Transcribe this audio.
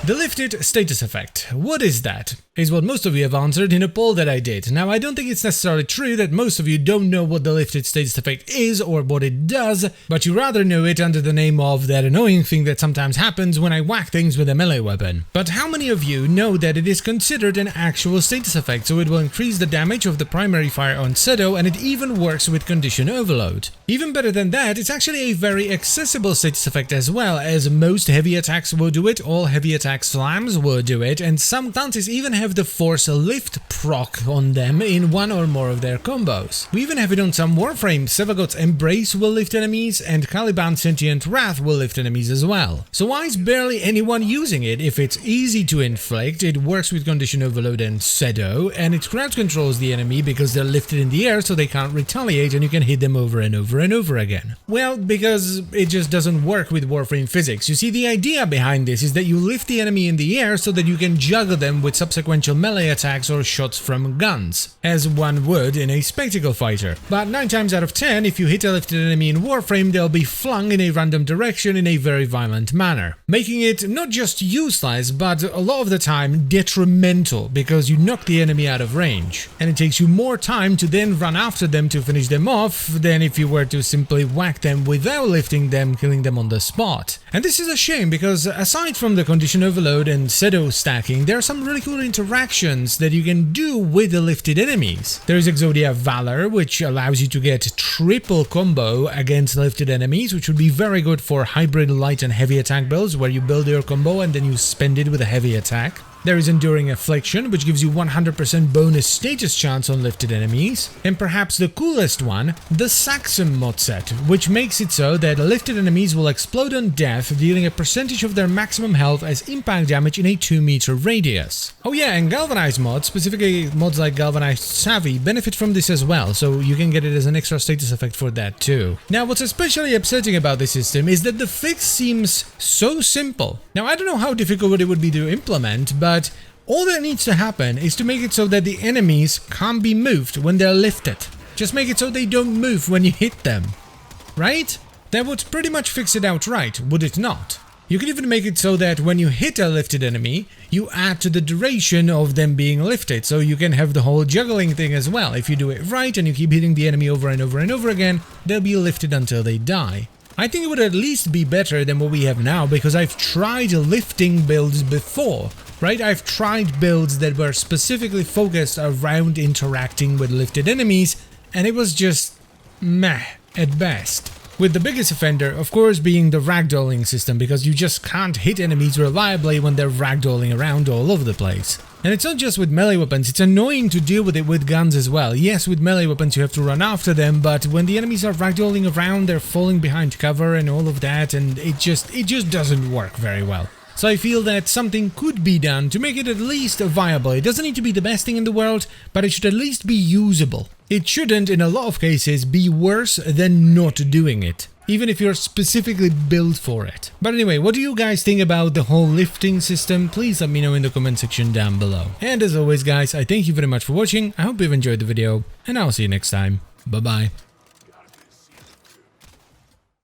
The lifted status effect. What is that? Is what most of you have answered in a poll that I did. Now, I don't think it's necessarily true that most of you don't know what the lifted status effect is or what it does, but you rather know it under the name of that annoying thing that sometimes happens when I whack things with a melee weapon. But how many of you know that it is considered an actual status effect, so it will increase the damage of the primary fire on Seto, and it even works with condition overload? Even better than that, it's actually a very accessible status effect as well, as most heavy attacks will do it, all heavy attack slams will do it, and some classes even have the force lift proc on them in one or more of their combos. We even have it on some Warframe. Sevagod's Embrace will lift enemies, and Caliban's Sentient Wrath will lift enemies as well. So why is barely anyone using it if it's easy to inflict, it works with condition overload and Seto, and it crowd controls the enemy because they're lifted in the air so they can't retaliate and you can hit them over and over and over again? Well, because it just doesn't work with Warframe physics. You see, the idea behind this is that you lift the enemy in the air so that you can juggle them with subsequential melee attacks or shots from guns, as one would in a spectacle fighter. But 9 times out of 10, if you hit a lifted enemy in Warframe, they'll be flung in a random direction in a very violent manner, making it not just useless, but a lot of the time detrimental, because you knock the enemy out of range, and it takes you more time to then run after them to finish them off than if you were to simply whack them without lifting them, killing them on the spot. And this is a shame, because aside from the condition overload and Seto stacking, there are some really cool interactions that you can do with the lifted enemies. There is Exodia Valor, which allows you to get triple combo against lifted enemies, which would be very good for hybrid light and heavy attack builds, where you build your combo and then you spend it with a heavy attack. There is Enduring Affliction, which gives you 100% bonus status chance on lifted enemies. And perhaps the coolest one, the Saxum mod set, which makes it so that lifted enemies will explode on death, dealing a percentage of their maximum health as impact damage in a 2-meter radius. Oh yeah, and Galvanized mods, specifically mods like Galvanized Savvy, benefit from this as well, so you can get it as an extra status effect for that too. Now, what's especially upsetting about this system is that the fix seems so simple. Now, I don't know how difficult it would be to implement, but all that needs to happen is to make it so that the enemies can't be moved when they're lifted. Just make it so they don't move when you hit them, right? That would pretty much fix it outright, would it not? You could even make it so that when you hit a lifted enemy, you add to the duration of them being lifted, so you can have the whole juggling thing as well. If you do it right and you keep hitting the enemy over and over and over again, they'll be lifted until they die. I think it would at least be better than what we have now, because I've tried lifting builds before, right? I've tried builds that were specifically focused around interacting with lifted enemies, and it was just meh at best. With the biggest offender, of course, being the ragdolling system, because you just can't hit enemies reliably when they're ragdolling around all over the place. And it's not just with melee weapons, it's annoying to deal with it with guns as well. Yes, with melee weapons you have to run after them, but when the enemies are ragdolling around, they're falling behind cover and all of that, and it just doesn't work very well. So I feel that something could be done to make it at least viable. It doesn't need to be the best thing in the world, but it should at least be usable. It shouldn't, in a lot of cases, be worse than not doing it, even if you're specifically built for it. But anyway, what do you guys think about the whole lifting system? Please let me know in the comment section down below. And as always guys, I thank you very much for watching, I hope you've enjoyed the video, and I'll see you next time. Bye bye.